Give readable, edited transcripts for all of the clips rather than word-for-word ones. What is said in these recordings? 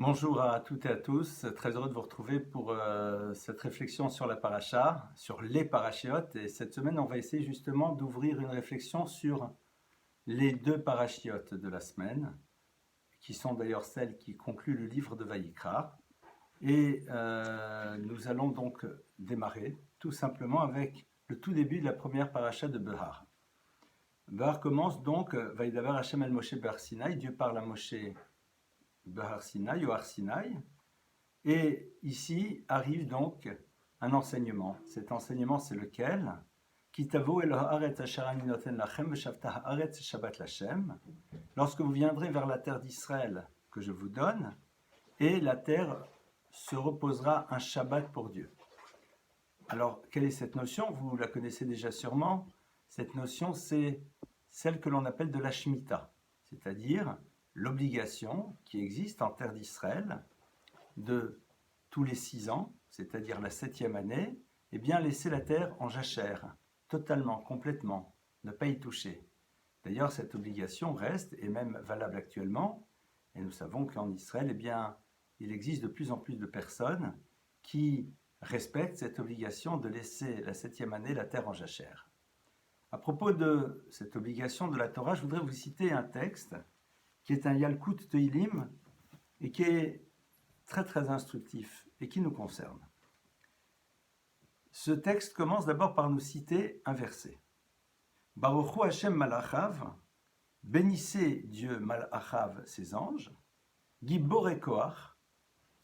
Bonjour à toutes et à tous, très heureux de vous retrouver pour cette réflexion sur la paracha, sur les parachiotes. Et cette semaine, on va essayer justement d'ouvrir une réflexion sur les deux parachiotes de la semaine, qui sont d'ailleurs celles qui concluent le livre de Vaïkra. Et nous allons donc démarrer tout simplement avec le tout début de la première paracha de Behar. Behar commence donc, Vaïdavar Hashem el Moshe Behar Sinaï, Dieu parle à Moshe Behar Sinaï ou Har Sinaï. Et ici arrive donc un enseignement. Cet enseignement, c'est lequel? Lorsque vous viendrez vers la terre d'Israël que je vous donne, et la terre se reposera un Shabbat pour Dieu. Alors, quelle est cette notion? Vous la connaissez déjà sûrement. Cette notion, c'est celle que l'on appelle de la Shemitah, c'est-à-dire l'obligation qui existe en terre d'Israël de tous les 6 ans, c'est-à-dire la 7e année, eh bien laisser la terre en jachère, totalement, complètement, ne pas y toucher. D'ailleurs, cette obligation reste, et même valable actuellement, et nous savons qu'en Israël, eh bien, il existe de plus en plus de personnes qui respectent cette obligation de laisser la 7e année la terre en jachère. À propos de cette obligation de la Torah, je voudrais vous citer un texte qui est un Yalkut Teilim et qui est très très instructif et qui nous concerne. Ce texte commence d'abord par nous citer un verset. Baruchu Hashem Malachav, bénissez Dieu Malachav, ses anges, Gibor et Koach,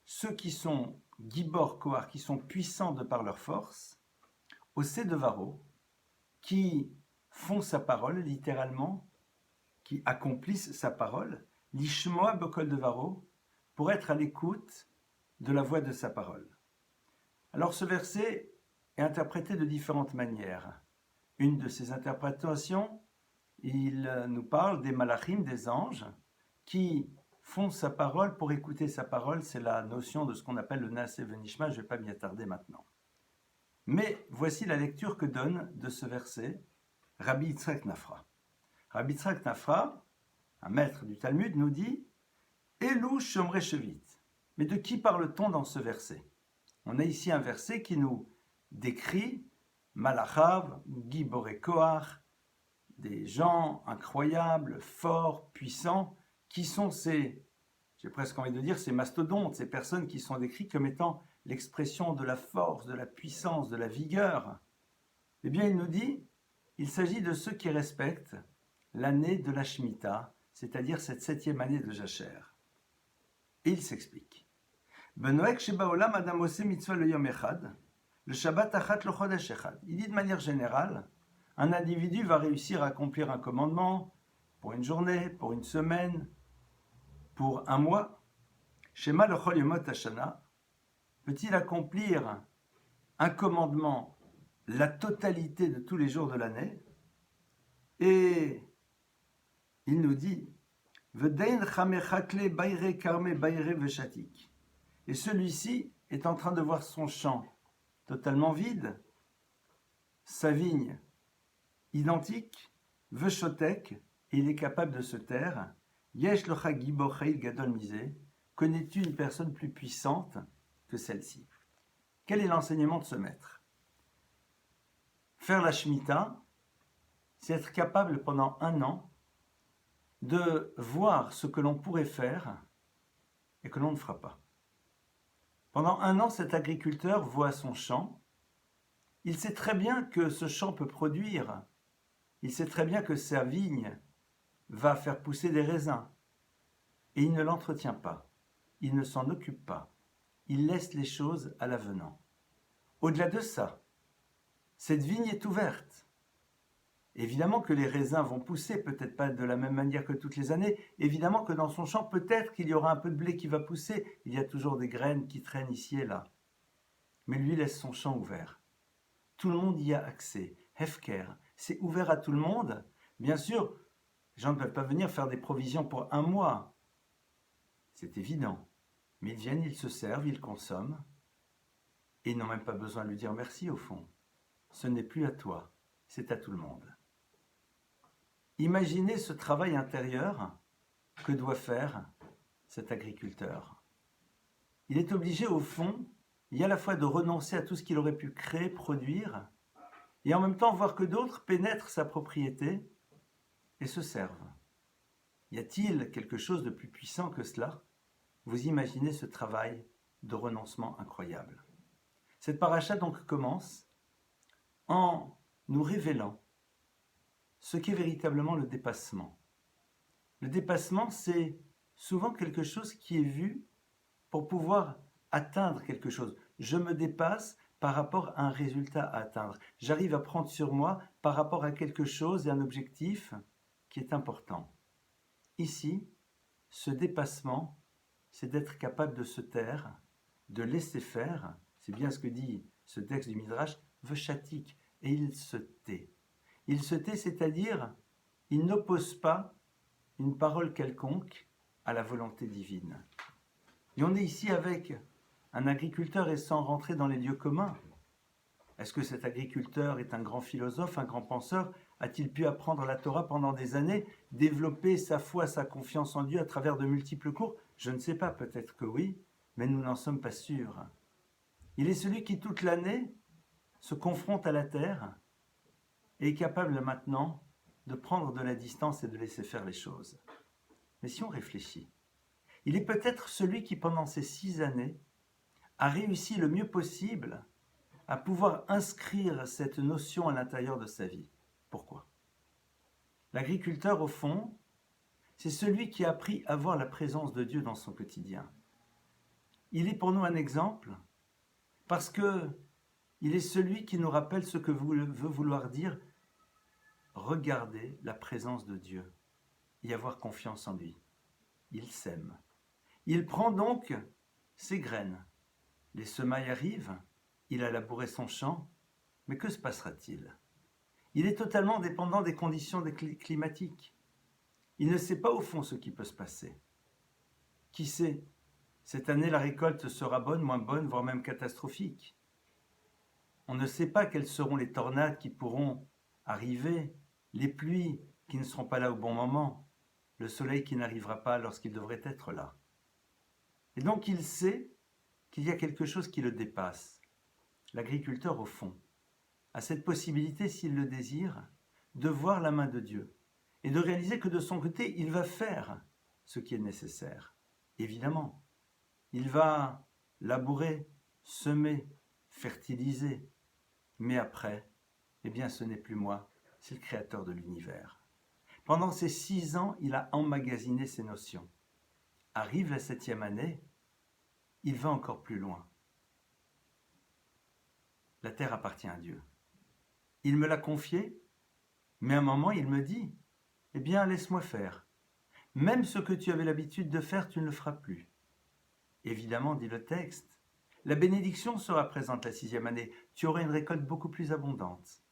ceux qui sont Gibor Koach, qui sont puissants de par leur force, Osé de Varo, qui font sa parole littéralement, qui accomplissent sa parole, Lishmoa Bokol de Varo, pour être à l'écoute de la voix de sa parole. Alors ce verset est interprété de différentes manières. Une de ces interprétations, il nous parle des malachim, des anges, qui font sa parole pour écouter sa parole. C'est la notion de ce qu'on appelle le Naaseh Venishma, je ne vais pas m'y attarder maintenant. Mais voici la lecture que donne de ce verset Rabbi Yitzhak Nafra. Rabbi Yitzhak Nafra, un maître du Talmud, nous dit Elou Shomrei Shevit. Mais de qui parle-t-on dans ce verset? On a ici un verset qui nous décrit Malachav, Gibor Koach, des gens incroyables, forts, puissants, qui sont ces, j'ai presque envie de dire, ces mastodontes, ces personnes qui sont décrites comme étant l'expression de la force, de la puissance, de la vigueur. Eh bien, il nous dit, il s'agit de ceux qui respectent l'année de la Shemitah, c'est-à-dire cette 7e année de Jachère. Et il s'explique. Benoek shebaolam adam ose mitzvah le yom echad, le Shabbat achat le chodesh echad. Il dit de manière générale, un individu va réussir à accomplir un commandement pour une journée, pour une semaine, pour un mois. Shema le chol yomot hashana, peut-il accomplir un commandement, la totalité de tous les jours de l'année? Et il nous dit V'dein chamechakle bayre karme bayre veshatik. Et celui-ci est en train de voir son champ totalement vide, sa vigne identique, veshotek, et il est capable de se taire. Yesh locha gibor chayil gadol misé. Connais-tu une personne plus puissante que celle-ci? Quel est l'enseignement de ce maître? Faire la Shemitah, c'est être capable pendant un an de voir ce que l'on pourrait faire et que l'on ne fera pas. Pendant un an, cet agriculteur voit son champ. Il sait très bien que ce champ peut produire. Il sait très bien que sa vigne va faire pousser des raisins. Et il ne l'entretient pas. Il ne s'en occupe pas. Il laisse les choses à l'avenant. Au-delà de ça, cette vigne est ouverte. Évidemment que les raisins vont pousser, peut-être pas de la même manière que toutes les années. Évidemment que dans son champ, peut-être qu'il y aura un peu de blé qui va pousser. Il y a toujours des graines qui traînent ici et là. Mais lui laisse son champ ouvert. Tout le monde y a accès. Hefker, c'est ouvert à tout le monde. Bien sûr, les gens ne peuvent pas venir faire des provisions pour un mois. C'est évident. Mais ils viennent, ils se servent, ils consomment. Et ils n'ont même pas besoin de lui dire merci au fond. Ce n'est plus à toi, c'est à tout le monde. Imaginez ce travail intérieur que doit faire cet agriculteur. il est obligé au fond, il y a à la fois de renoncer à tout ce qu'il aurait pu créer, produire, et en même temps voir que d'autres pénètrent sa propriété et se servent. Y a-t-il quelque chose de plus puissant que cela? Vous imaginez ce travail de renoncement incroyable. Cette paracha donc commence en nous révélant ce qu'est véritablement le dépassement. Le dépassement, c'est souvent quelque chose qui est vu pour pouvoir atteindre quelque chose. Je me dépasse par rapport à un résultat à atteindre. J'arrive à prendre sur moi par rapport à quelque chose et un objectif qui est important. Ici, ce dépassement, c'est d'être capable de se taire, de laisser faire. C'est bien ce que dit ce texte du Midrash, Veshatik, et il se tait. Il se tait, c'est-à-dire, il n'oppose pas une parole quelconque à la volonté divine. Et on est ici avec un agriculteur et sans rentrer dans les lieux communs. Est-ce que cet agriculteur est un grand philosophe, un grand penseur? A-t-il pu apprendre la Torah pendant des années, développer sa foi, sa confiance en Dieu à travers de multiples cours? Je ne sais pas, peut-être que oui, mais nous n'en sommes pas sûrs. Il est celui qui, toute l'année, se confronte à la terre et est capable maintenant de prendre de la distance et de laisser faire les choses. Mais si on réfléchit, il est peut-être celui qui, pendant ces 6 années, a réussi le mieux possible à pouvoir inscrire cette notion à l'intérieur de sa vie. Pourquoi? L'agriculteur, au fond, c'est celui qui a appris à voir la présence de Dieu dans son quotidien. Il est pour nous un exemple parce que il est celui qui nous rappelle ce que veut vouloir dire regarder la présence de Dieu et avoir confiance en lui. Il sème. Il prend donc ses graines. Les semailles arrivent, il a labouré son champ, mais que se passera-t-il? Il est totalement dépendant des conditions climatiques. Il ne sait pas au fond ce qui peut se passer. Qui sait? Cette année, la récolte sera bonne, moins bonne, voire même catastrophique. On ne sait pas quelles seront les tornades qui pourront arriver, les pluies qui ne seront pas là au bon moment, le soleil qui n'arrivera pas lorsqu'il devrait être là. Et donc il sait qu'il y a quelque chose qui le dépasse. L'agriculteur, au fond, a cette possibilité, s'il le désire, de voir la main de Dieu et de réaliser que de son côté, il va faire ce qui est nécessaire. Évidemment, il va labourer, semer, fertiliser, mais après, eh bien ce n'est plus moi, c'est le créateur de l'univers. Pendant ces 6 ans, il a emmagasiné ces notions. Arrive la 7e année, il va encore plus loin. La terre appartient à Dieu. Il me l'a confiée, mais à un moment, il me dit, eh bien, laisse-moi faire. Même ce que tu avais l'habitude de faire, tu ne le feras plus. Évidemment, dit le texte, la bénédiction sera présente la 6e année. Tu auras une récolte beaucoup plus abondante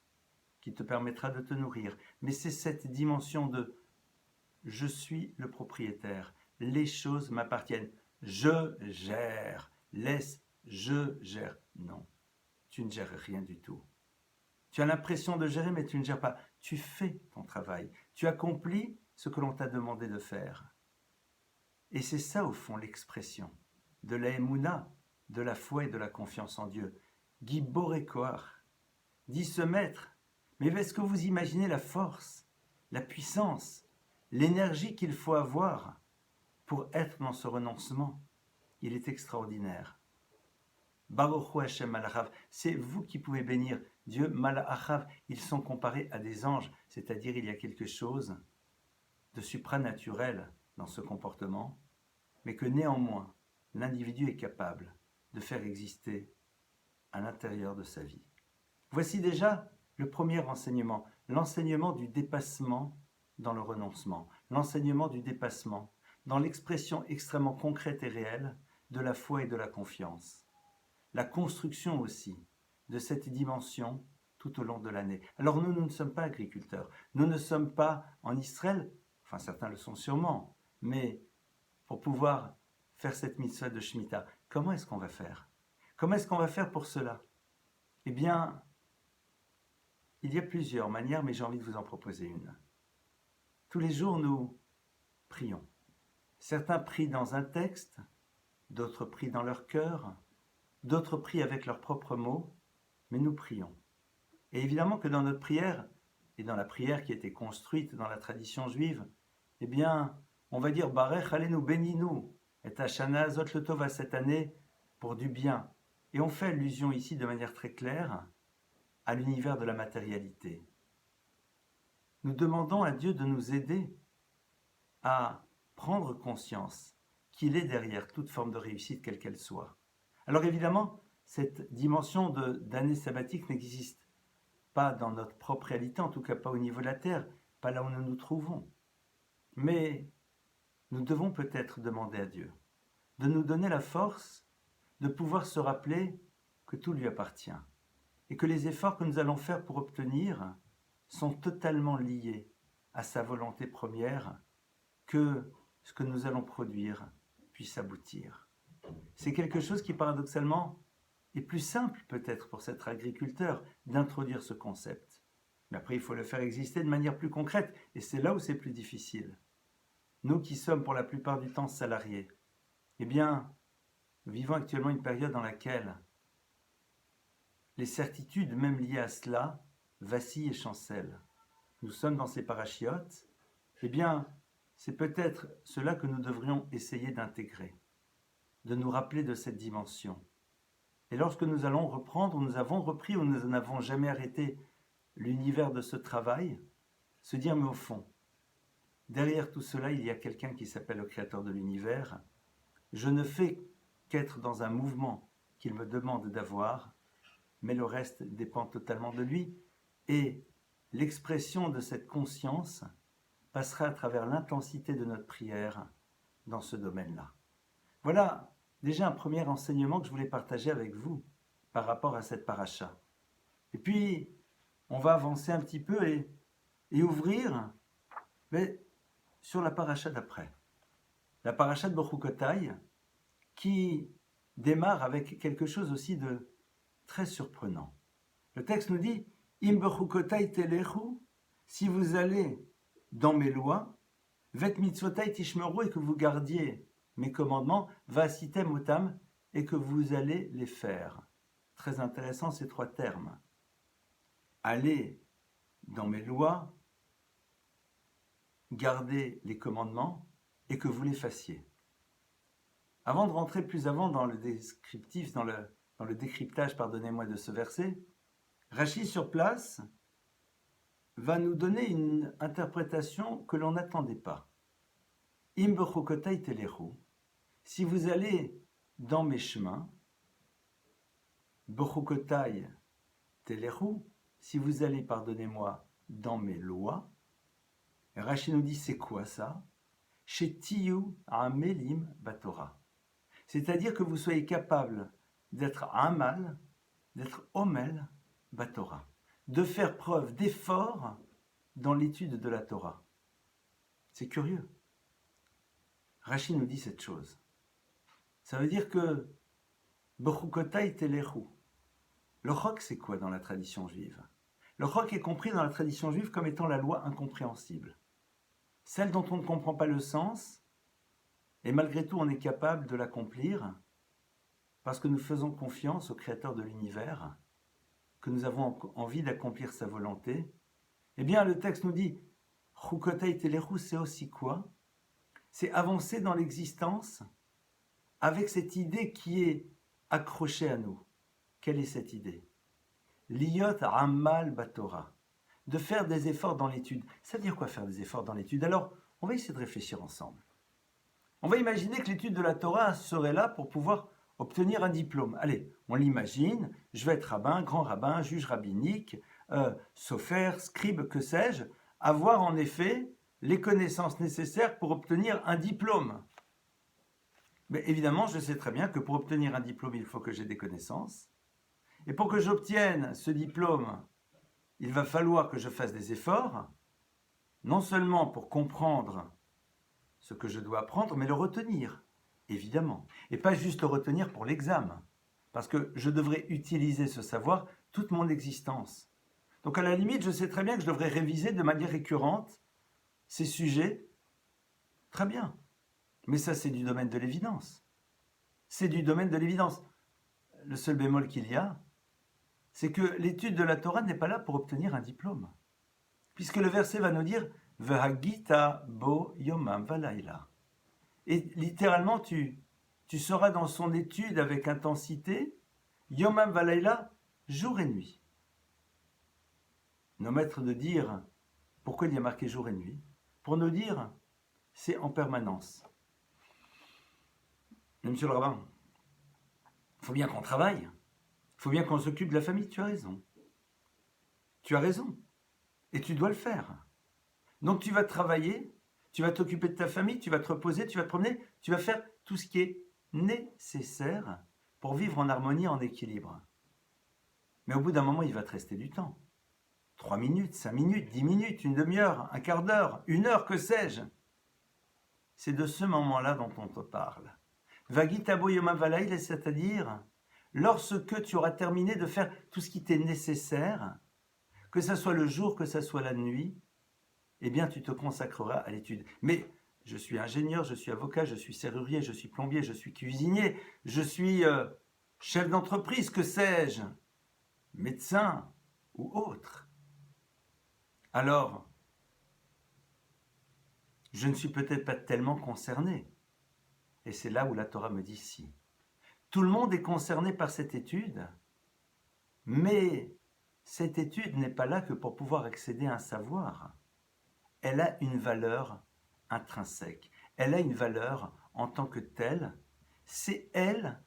qui te permettra de te nourrir. Mais c'est cette dimension de « je suis le propriétaire, les choses m'appartiennent, je gère, laisse, je gère ». Non, tu ne gères rien du tout. Tu as l'impression de gérer, mais tu ne gères pas. Tu fais ton travail, tu accomplis ce que l'on t'a demandé de faire. Et c'est ça, au fond, l'expression de la émouna, de la foi et de la confiance en Dieu. Guy Borécoire dit ce maître. Mais est-ce que vous imaginez la force, la puissance, l'énergie qu'il faut avoir pour être dans ce renoncement? Il est extraordinaire. Baruch Hu Hashem Malachav, c'est vous qui pouvez bénir Dieu. Malachav, ils sont comparés à des anges, c'est-à-dire il y a quelque chose de supranaturel dans ce comportement, mais que néanmoins, l'individu est capable de faire exister à l'intérieur de sa vie. Voici déjà le premier enseignement, l'enseignement du dépassement dans le renoncement, l'enseignement du dépassement dans l'expression extrêmement concrète et réelle de la foi et de la confiance. La construction aussi de cette dimension tout au long de l'année. Alors nous ne sommes pas agriculteurs, nous ne sommes pas en Israël, enfin certains le sont sûrement, mais pour pouvoir faire cette mitzvah de Shemitah, comment est-ce qu'on va faire? Comment est-ce qu'on va faire pour cela? Eh bien, il y a plusieurs manières, mais j'ai envie de vous en proposer une. Tous les jours, nous prions. Certains prient dans un texte, d'autres prient dans leur cœur, d'autres prient avec leurs propres mots, mais nous prions. Et évidemment que dans notre prière, et dans la prière qui a été construite dans la tradition juive, eh bien, on va dire Barech Alenu, bénis-nous, et Hashana Zot le Tova cette année pour du bien. Et on fait allusion ici de manière très claire à l'univers de la matérialité. Nous demandons à Dieu de nous aider à prendre conscience qu'il est derrière toute forme de réussite, quelle qu'elle soit. Alors évidemment, cette dimension d'année sabbatique n'existe pas dans notre propre réalité, en tout cas pas au niveau de la terre, pas là où nous nous trouvons. Mais nous devons peut-être demander à Dieu de nous donner la force de pouvoir se rappeler que tout lui appartient et que les efforts que nous allons faire pour obtenir sont totalement liés à sa volonté première, que ce que nous allons produire puisse aboutir. C'est quelque chose qui paradoxalement est plus simple peut-être pour cet agriculteur d'introduire ce concept. Mais après, il faut le faire exister de manière plus concrète, et c'est là où c'est plus difficile. Nous qui sommes pour la plupart du temps salariés, eh bien, nous vivons actuellement une période dans laquelle les certitudes, même liées à cela, vacillent et chancellent. Nous sommes dans ces parachiotes, eh bien, c'est peut-être cela que nous devrions essayer d'intégrer, de nous rappeler de cette dimension. Et lorsque nous allons reprendre, nous avons repris ou nous n'avons jamais arrêté l'univers de ce travail, se dire, mais au fond, derrière tout cela, il y a quelqu'un qui s'appelle le créateur de l'univers. Je ne fais qu'être dans un mouvement qu'il me demande d'avoir, mais le reste dépend totalement de lui. Et l'expression de cette conscience passera à travers l'intensité de notre prière dans ce domaine-là. Voilà déjà un premier enseignement que je voulais partager avec vous par rapport à cette paracha. Et puis, on va avancer un petit peu et ouvrir sur la paracha d'après. La paracha de Bechukotai, qui démarre avec quelque chose aussi de très surprenant. Le texte nous dit « Im Bechukotai telechu » si vous allez dans mes lois, « Vet mitzvotai tishmeru » et que vous gardiez mes commandements, « Vasitem otam » et que vous allez les faire. Très intéressant ces trois termes. Allez dans mes lois, gardez les commandements et que vous les fassiez. Avant de rentrer plus avant dans le descriptif, dans le décryptage, pardonnez-moi, de ce verset, Rashi sur place va nous donner une interprétation que l'on n'attendait pas. Im bechukotai telechu, si vous allez dans mes chemins, bechukotai telechu, si vous allez, pardonnez-moi, dans mes lois, Rashi nous dit c'est quoi ça? Shetiyu amelim batora. C'est-à-dire que vous soyez capable d'être amal, d'être omel batora, de faire preuve d'effort dans l'étude de la Torah. C'est curieux. Rashi nous dit cette chose. Ça veut dire que bechukotai telechu. Le chok, c'est quoi dans la tradition juive? Le chok est compris dans la tradition juive comme étant la loi incompréhensible. Celle dont on ne comprend pas le sens, et malgré tout on est capable de l'accomplir, parce que nous faisons confiance au Créateur de l'univers, que nous avons envie d'accomplir sa volonté. Eh bien, le texte nous dit, Chukotai telechu, c'est aussi quoi? C'est avancer dans l'existence avec cette idée qui est accrochée à nous. Quelle est cette idée? Liyot amal batora. De faire des efforts dans l'étude. Ça veut dire quoi faire des efforts dans l'étude? Alors, on va essayer de réfléchir ensemble. On va imaginer que l'étude de la Torah serait là pour pouvoir obtenir un diplôme. Allez, on l'imagine, je vais être rabbin, grand rabbin, juge rabbinique, sofer, scribe, que sais-je, avoir en effet les connaissances nécessaires pour obtenir un diplôme. Mais évidemment, je sais très bien que pour obtenir un diplôme, il faut que j'ai des connaissances. Et pour que j'obtienne ce diplôme, il va falloir que je fasse des efforts, non seulement pour comprendre ce que je dois apprendre, mais le retenir, évidemment. Et pas juste le retenir pour l'examen, parce que je devrais utiliser ce savoir toute mon existence. Donc à la limite, je sais très bien que je devrais réviser de manière récurrente ces sujets. Très bien. Mais ça, c'est du domaine de l'évidence. C'est du domaine de l'évidence. Le seul bémol qu'il y a, c'est que l'étude de la Torah n'est pas là pour obtenir un diplôme. Puisque le verset va nous dire « V'hagita bo yomam valayla ». Et littéralement, tu seras dans son étude avec intensité, yomam valayla, jour et nuit. Nos maîtres de dire pourquoi il y a marqué jour et nuit, pour nous dire c'est en permanence. Mais monsieur le rabbin, il faut bien qu'on travaille, il faut bien qu'on s'occupe de la famille, tu as raison. Tu as raison, et tu dois le faire. Donc tu vas travailler, tu vas t'occuper de ta famille, tu vas te reposer, tu vas te promener, tu vas faire tout ce qui est nécessaire pour vivre en harmonie, en équilibre. Mais au bout d'un moment, il va te rester du temps. 3 minutes, 5 minutes, 10 minutes, une demi-heure, un quart d'heure, une heure, que sais-je. C'est de ce moment-là dont on te parle. Vagitabo yomam valayla, c'est-à-dire lorsque tu auras terminé de faire tout ce qui t'est nécessaire, que ce soit le jour, que ce soit la nuit, eh bien tu te consacreras à l'étude. Mais je suis ingénieur, je suis avocat, je suis serrurier, je suis plombier, je suis cuisinier, je suis chef d'entreprise, que sais-je, médecin ou autre. Alors, je ne suis peut-être pas tellement concerné. Et c'est là où la Torah me dit si. Tout le monde est concerné par cette étude, mais cette étude n'est pas là que pour pouvoir accéder à un savoir. Elle a une valeur intrinsèque. Elle a une valeur en tant que telle. C'est elle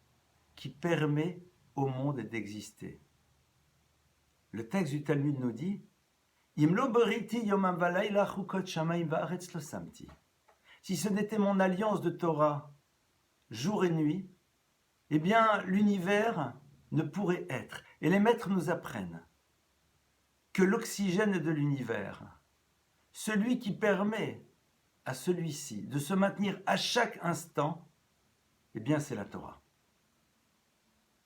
qui permet au monde d'exister. Le texte du Talmud nous dit Imlo boriti yomam valayla chukot shamayim va'aretz lo samti. Si ce n'était mon alliance de Torah, jour et nuit, eh bien l'univers ne pourrait être. Et les maîtres nous apprennent que l'oxygène de l'univers, celui qui permet à celui-ci de se maintenir à chaque instant, eh bien c'est la Torah.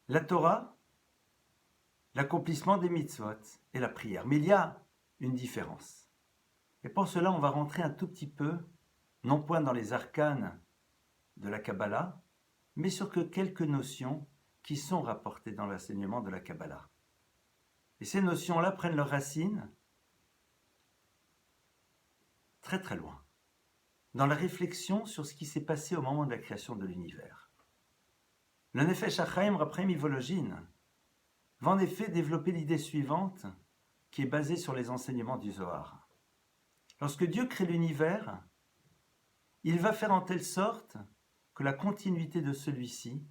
La Torah, l'accomplissement des mitzvot et la prière. Mais il y a une différence. Et pour cela, on va rentrer un tout petit peu, non point dans les arcanes de la Kabbalah, mais sur quelques notions qui sont rapportées dans l'enseignement de la Kabbalah. Et ces notions-là prennent leurs racines très très loin, dans la réflexion sur ce qui s'est passé au moment de la création de l'univers. Le Nefesh HaChaim Rab Chaim Ivologine va en effet développer l'idée suivante qui est basée sur les enseignements du Zohar. Lorsque Dieu crée l'univers, il va faire en telle sorte que la continuité de celui-ci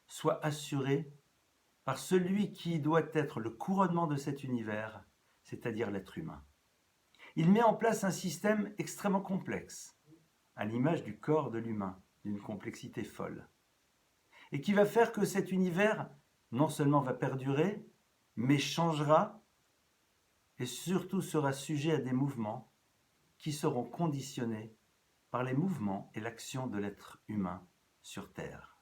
soit assurée par celui qui doit être le couronnement de cet univers, c'est-à-dire l'être humain. Il met en place un système extrêmement complexe, à l'image du corps de l'humain, d'une complexité folle, et qui va faire que cet univers non seulement va perdurer, mais changera et surtout sera sujet à des mouvements qui seront conditionnés par les mouvements et l'action de l'être humain sur Terre.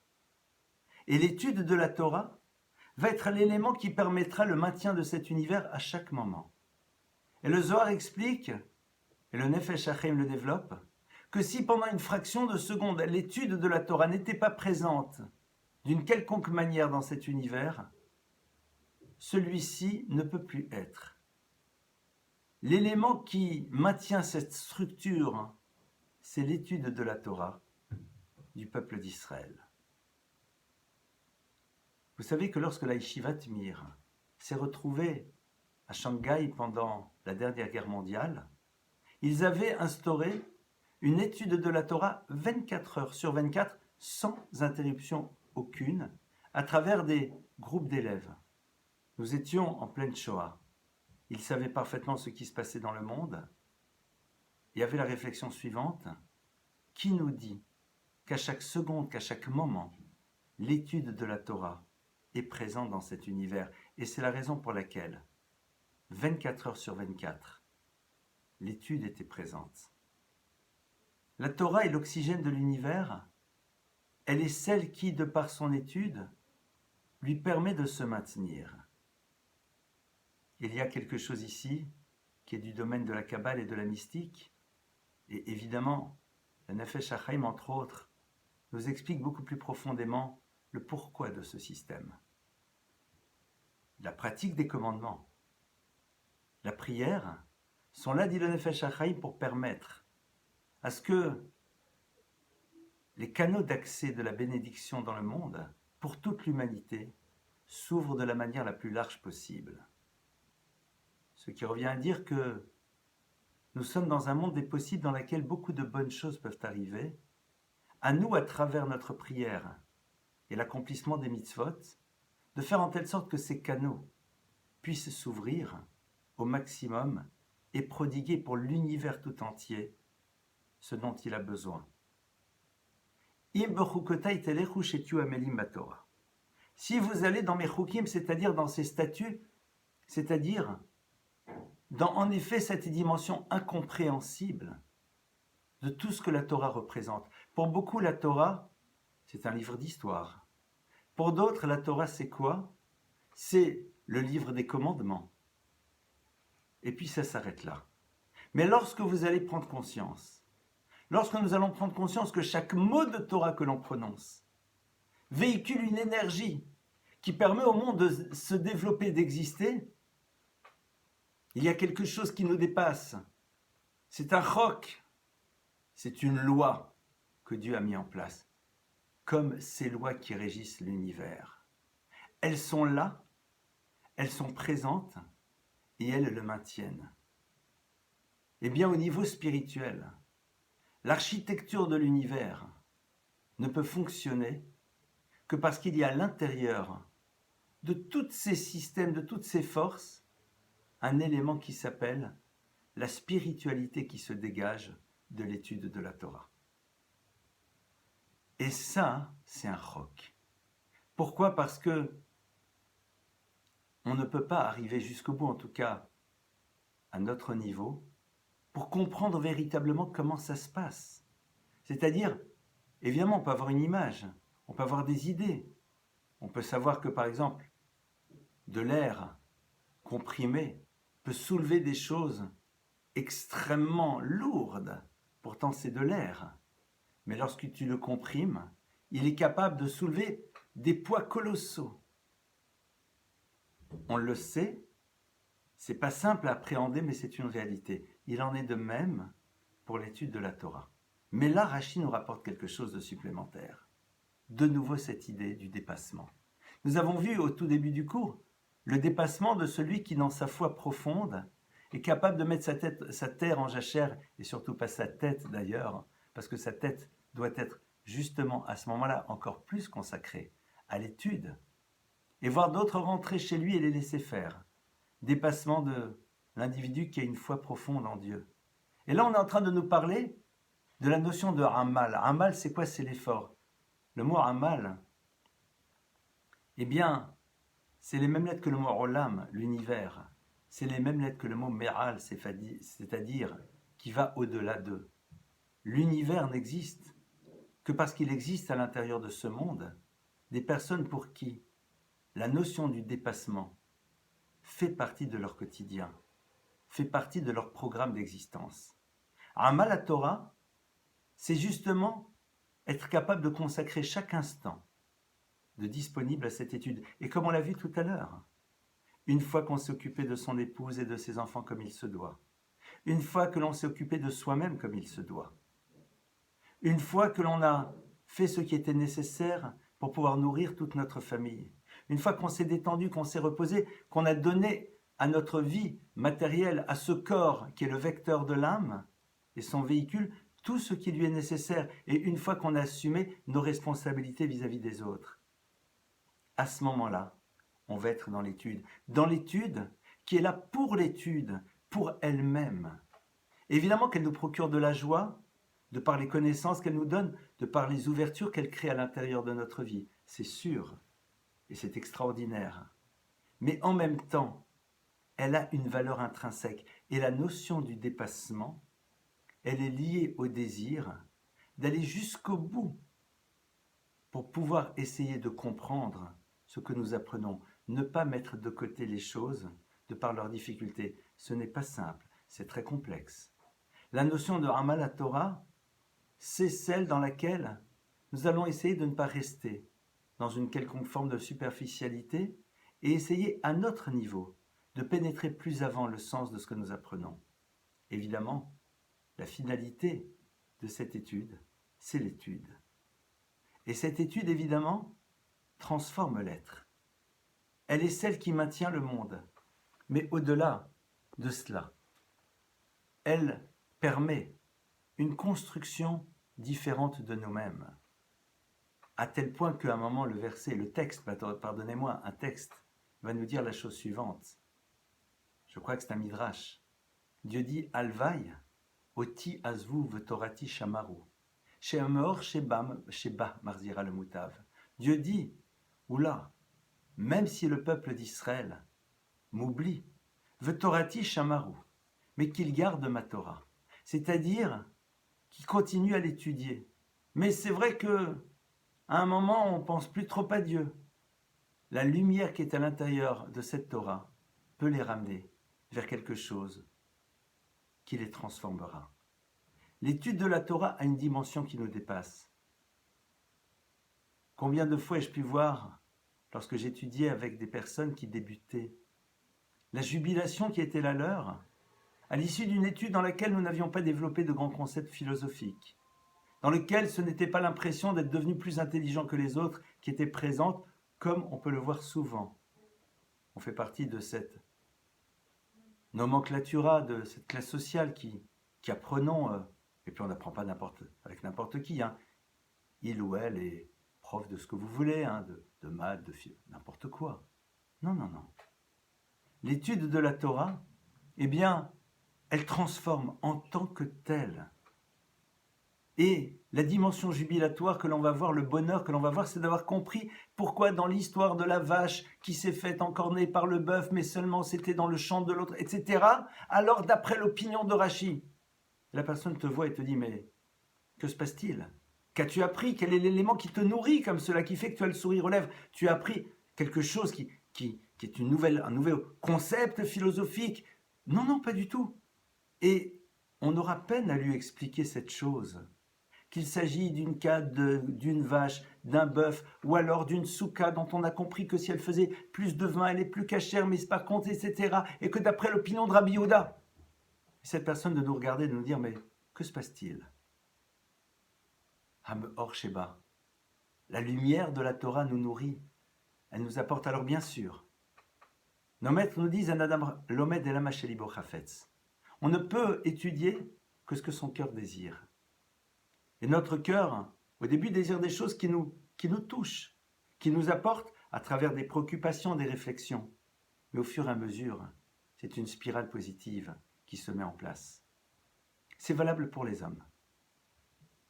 Et l'étude de la Torah va être l'élément qui permettra le maintien de cet univers à chaque moment. Et le Zohar explique, et le Nefesh HaChaim le développe, que si pendant une fraction de seconde l'étude de la Torah n'était pas présente d'une quelconque manière dans cet univers, celui-ci ne peut plus être. L'élément qui maintient cette structure, c'est l'étude de la Torah du peuple d'Israël. Vous savez que lorsque la Yeshivat Mir s'est retrouvée à Shanghai pendant la dernière guerre mondiale, ils avaient instauré une étude de la Torah 24 heures sur 24, sans interruption aucune, à travers des groupes d'élèves. Nous étions en pleine Shoah. Ils savaient parfaitement ce qui se passait dans le monde. Il y avait la réflexion suivante. Qui nous dit qu'à chaque seconde, qu'à chaque moment, l'étude de la Torah est présente dans cet univers? Et c'est la raison pour laquelle, 24 heures sur 24, l'étude était présente. La Torah est l'oxygène de l'univers. Elle est celle qui, de par son étude, lui permet de se maintenir. Il y a quelque chose ici qui est du domaine de la Kabbale et de la mystique. Et évidemment, le Nefesh HaChaim, entre autres, nous explique beaucoup plus profondément le pourquoi de ce système. La pratique des commandements, la prière, sont là, dit le Nefesh HaChaim, pour permettre à ce que les canaux d'accès de la bénédiction dans le monde, pour toute l'humanité, s'ouvrent de la manière la plus large possible. Ce qui revient à dire que nous sommes dans un monde des possibles dans lequel beaucoup de bonnes choses peuvent arriver. À nous, à travers notre prière et l'accomplissement des mitzvot, de faire en telle sorte que ces canaux puissent s'ouvrir au maximum et prodiguer pour l'univers tout entier ce dont il a besoin. Si vous allez dans mes chukim, c'est-à-dire dans ces statuts, c'est-à-dire dans en effet cette dimension incompréhensible de tout ce que la Torah représente. Pour beaucoup, la Torah, c'est un livre d'histoire. Pour d'autres, la Torah, c'est quoi? C'est le livre des commandements. Et puis ça s'arrête là. Mais lorsque vous allez prendre conscience, lorsque nous allons prendre conscience que chaque mot de Torah que l'on prononce véhicule une énergie qui permet au monde de se développer, d'exister, il y a quelque chose qui nous dépasse. C'est un chok, c'est une loi que Dieu a mis en place, comme ces lois qui régissent l'univers. Elles sont là, elles sont présentes et elles le maintiennent. Eh bien, au niveau spirituel, l'architecture de l'univers ne peut fonctionner que parce qu'il y a à l'intérieur de tous ces systèmes, de toutes ces forces, un élément qui s'appelle la spiritualité qui se dégage de l'étude de la Torah. Et ça, c'est un choc. Pourquoi? Parce que on ne peut pas arriver jusqu'au bout, en tout cas à notre niveau, pour comprendre véritablement comment ça se passe. C'est-à-dire, évidemment, on peut avoir une image, on peut avoir des idées. On peut savoir que, par exemple, de l'air comprimé peut soulever des choses extrêmement lourdes. Pourtant, c'est de l'air. Mais lorsque tu le comprimes, il est capable de soulever des poids colossaux. On le sait, c'est pas simple à appréhender, mais c'est une réalité. Il en est de même pour l'étude de la Torah. Mais là, Rashi nous rapporte quelque chose de supplémentaire. De nouveau, cette idée du dépassement. Nous avons vu au tout début du cours le dépassement de celui qui, dans sa foi profonde, est capable de mettre sa terre en jachère, et surtout pas sa tête d'ailleurs, parce que sa tête doit être justement à ce moment-là encore plus consacrée à l'étude, et voir d'autres rentrer chez lui et les laisser faire. Dépassement de l'individu qui a une foi profonde en Dieu. Et là, on est en train de nous parler de la notion de Amal. Amal, c'est quoi? C'est l'effort. Le mot Amal, eh bien, c'est les mêmes lettres que le mot Olam, l'univers. C'est les mêmes lettres que le mot Me'al, c'est-à-dire qui va au-delà d'eux. L'univers n'existe que parce qu'il existe à l'intérieur de ce monde des personnes pour qui la notion du dépassement fait partie de leur quotidien, fait partie de leur programme d'existence. Amal à Torah, c'est justement être capable de consacrer chaque instant de disponible à cette étude. Et comme on l'a vu tout à l'heure, une fois qu'on s'est occupé de son épouse et de ses enfants comme il se doit, une fois que l'on s'est occupé de soi-même comme il se doit, une fois que l'on a fait ce qui était nécessaire pour pouvoir nourrir toute notre famille, une fois qu'on s'est détendu, qu'on s'est reposé, qu'on a donné à notre vie matérielle, à ce corps qui est le vecteur de l'âme et son véhicule, tout ce qui lui est nécessaire, et une fois qu'on a assumé nos responsabilités vis-à-vis des autres, à ce moment-là, on va être dans l'étude qui est là pour l'étude, pour elle-même. Évidemment qu'elle nous procure de la joie, de par les connaissances qu'elle nous donne, de par les ouvertures qu'elle crée à l'intérieur de notre vie, c'est sûr, et c'est extraordinaire. Mais en même temps, elle a une valeur intrinsèque, et la notion du dépassement, elle est liée au désir d'aller jusqu'au bout pour pouvoir essayer de comprendre ce que nous apprenons, ne pas mettre de côté les choses de par leurs difficultés. Ce n'est pas simple, c'est très complexe. La notion de Amal HaTorah, c'est celle dans laquelle nous allons essayer de ne pas rester dans une quelconque forme de superficialité et essayer à notre niveau de pénétrer plus avant le sens de ce que nous apprenons. Évidemment, la finalité de cette étude, c'est l'étude. Et cette étude, évidemment, transforme l'être. Elle est celle qui maintient le monde. Mais au-delà de cela, elle permet une construction différente de nous-mêmes. À tel point qu'à un moment, le verset, le texte, pardonnez-moi, un texte, va nous dire la chose suivante. Je crois que c'est un midrash. Dieu dit, Alvaï, oti azvu vetorati shamaru. She'amor sheba marzira le mutav. Dieu dit, oula, même si le peuple d'Israël m'oublie, vetorati shamaru, mais qu'il garde ma Torah. C'est-à-dire qu'il continue à l'étudier. Mais c'est vrai que à un moment, on ne pense plus trop à Dieu. La lumière qui est à l'intérieur de cette Torah peut les ramener vers quelque chose qui les transformera. L'étude de la Torah a une dimension qui nous dépasse. Combien de fois ai-je pu voir, lorsque j'étudiais avec des personnes qui débutaient, la jubilation qui était la leur, à l'issue d'une étude dans laquelle nous n'avions pas développé de grands concepts philosophiques, dans lequel ce n'était pas l'impression d'être devenu plus intelligent que les autres qui étaient présentes, comme on peut le voir souvent. On fait partie de cette nomenclatura, de cette classe sociale qui apprenons, et puis on n'apprend pas avec n'importe qui, hein. Il ou elle est prof de ce que vous voulez, hein, de maths, de n'importe quoi. Non, non, non. L'étude de la Torah, eh bien, elle transforme en tant que telle. Et la dimension jubilatoire que l'on va voir, le bonheur que l'on va voir, c'est d'avoir compris pourquoi dans l'histoire de la vache qui s'est faite encorner par le bœuf, mais seulement c'était dans le champ de l'autre, etc. Alors d'après l'opinion de Rachi, la personne te voit et te dit, mais que se passe-t-il? Qu'as-tu appris? Quel est l'élément qui te nourrit comme cela, qui fait que tu as le sourire aux lèvres? Tu as appris quelque chose qui est un nouvel concept philosophique? Non, non, pas du tout. Et on aura peine à lui expliquer cette chose. Qu'il s'agit d'une canne, d'une vache, d'un bœuf, ou alors d'une souka dont on a compris que si elle faisait plus de vin, elle est plus cachère, mais par contre, etc. Et que d'après l'opinion de Rabbi Yehuda, cette personne de nous regarder, de nous dire, mais que se passe-t-il? Ham Or Sheba. La lumière de la Torah nous nourrit. Elle nous apporte alors bien sûr. Nos maîtres nous disent, Anadam Lomed Elama Shelibo Chafetz. On ne peut étudier que ce que son cœur désire. Et notre cœur, au début, désire des choses qui nous touchent, qui nous apportent à travers des préoccupations, des réflexions. Mais au fur et à mesure, c'est une spirale positive qui se met en place. C'est valable pour les hommes.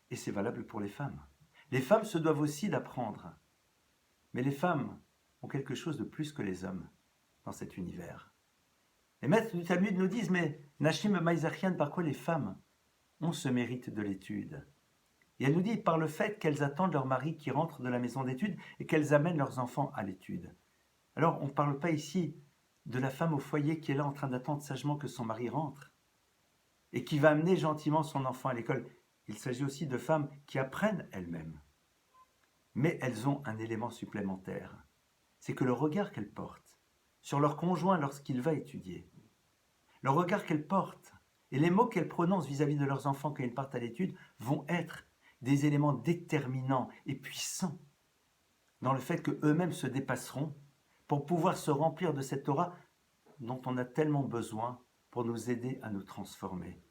Et c'est valable pour les femmes. Les femmes se doivent aussi d'apprendre. Mais les femmes ont quelque chose de plus que les hommes dans cet univers. Les maîtres du Talmud nous disent, mais Nashim Maïzachian, par quoi les femmes ont ce mérite de l'étude? Et elle nous dit par le fait qu'elles attendent leur mari qui rentre de la maison d'études et qu'elles amènent leurs enfants à l'étude. Alors on ne parle pas ici de la femme au foyer qui est là en train d'attendre sagement que son mari rentre et qui va amener gentiment son enfant à l'école. Il s'agit aussi de femmes qui apprennent elles-mêmes. Mais elles ont un élément supplémentaire. C'est que le regard qu'elles portent sur leur conjoint lorsqu'il va étudier, le regard qu'elles portent et les mots qu'elles prononcent vis-à-vis de leurs enfants quand ils partent à l'étude vont être des éléments déterminants et puissants dans le fait qu'eux-mêmes se dépasseront pour pouvoir se remplir de cette Torah dont on a tellement besoin pour nous aider à nous transformer.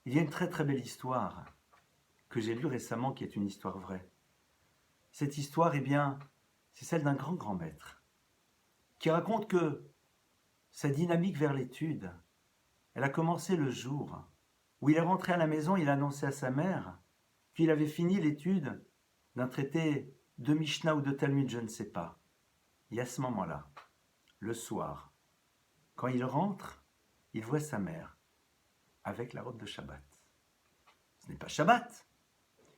Il y a une très très belle histoire que j'ai lue récemment qui est une histoire vraie. Cette histoire, eh bien, c'est celle d'un grand maître qui raconte que sa dynamique vers l'étude, elle a commencé le jour où il est rentré à la maison, il a annoncé à sa mère qu'il avait fini l'étude d'un traité de Mishnah ou de Talmud, je ne sais pas. Et à ce moment-là, le soir, quand il rentre, il voit sa mère avec la robe de Shabbat. Ce n'est pas Shabbat.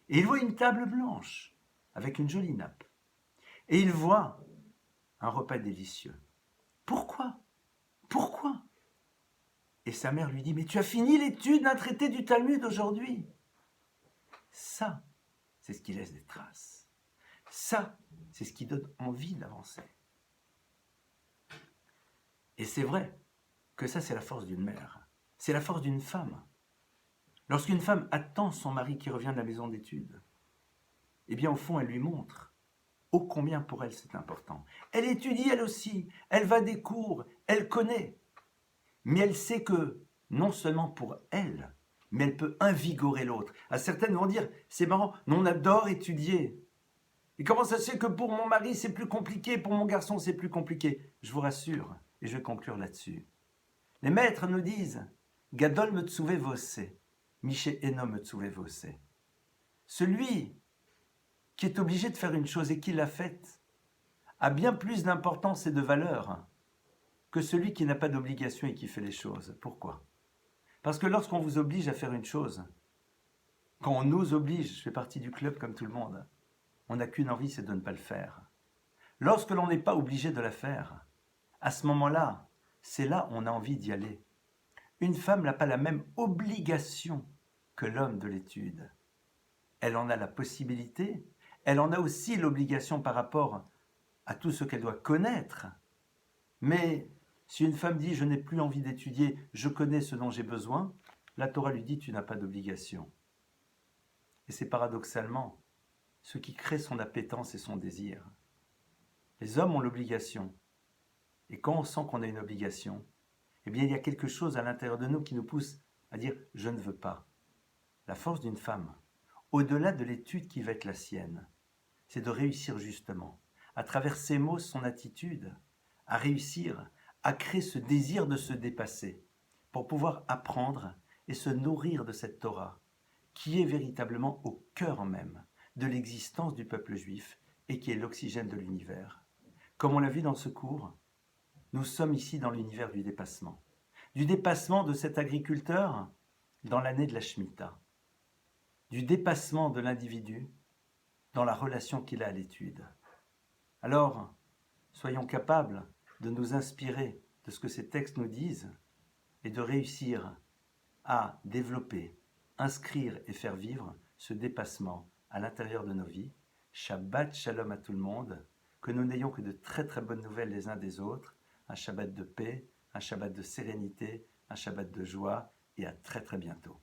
Et il voit une table blanche avec une jolie nappe. Et il voit un repas délicieux. Pourquoi? Pourquoi? Et sa mère lui dit, mais tu as fini l'étude d'un traité du Talmud aujourd'hui. Ça, c'est ce qui laisse des traces. Ça, c'est ce qui donne envie d'avancer. Et c'est vrai que ça, c'est la force d'une mère. C'est la force d'une femme. Lorsqu'une femme attend son mari qui revient de la maison d'études, eh bien, au fond, elle lui montre ô combien pour elle c'est important. Elle étudie elle aussi, elle va des cours, elle connaît. Mais elle sait que, non seulement pour elle, mais elle peut invigorer l'autre. Certaines vont dire, c'est marrant, mais on adore étudier. Et comment ça se fait que pour mon mari c'est plus compliqué, pour mon garçon c'est plus compliqué? Je vous rassure, et je vais conclure là-dessus. Les maîtres nous disent, Gadol me tsuve vose, Miché eno me tsuve vose. Celui qui est obligé de faire une chose et qui l'a faite a bien plus d'importance et de valeur que celui qui n'a pas d'obligation et qui fait les choses. Pourquoi? Parce que lorsqu'on vous oblige à faire une chose, quand on nous oblige, je fais partie du club comme tout le monde, on n'a qu'une envie, c'est de ne pas le faire. Lorsque l'on n'est pas obligé de la faire, à ce moment-là, c'est là où on a envie d'y aller. Une femme n'a pas la même obligation que l'homme de l'étude. Elle en a la possibilité, elle en a aussi l'obligation par rapport à tout ce qu'elle doit connaître. Mais si une femme dit « je n'ai plus envie d'étudier, je connais ce dont j'ai besoin », la Torah lui dit « tu n'as pas d'obligation ». Et c'est paradoxalement ce qui crée son appétence et son désir. Les hommes ont l'obligation. Et quand on sent qu'on a une obligation, eh bien il y a quelque chose à l'intérieur de nous qui nous pousse à dire « je ne veux pas ». La force d'une femme, au-delà de l'étude qui va être la sienne, c'est de réussir justement, à travers ses mots, son attitude, à réussir à créer ce désir de se dépasser pour pouvoir apprendre et se nourrir de cette Torah qui est véritablement au cœur même de l'existence du peuple juif et qui est l'oxygène de l'univers. Comme on l'a vu dans ce cours, nous sommes ici dans l'univers du dépassement de cet agriculteur dans l'année de la Shemitah, du dépassement de l'individu dans la relation qu'il a à l'étude. Alors, soyons capables de nous inspirer de ce que ces textes nous disent et de réussir à développer, inscrire et faire vivre ce dépassement à l'intérieur de nos vies. Shabbat Shalom à tout le monde, que nous n'ayons que de très très bonnes nouvelles les uns des autres, un Shabbat de paix, un Shabbat de sérénité, un Shabbat de joie et à très très bientôt.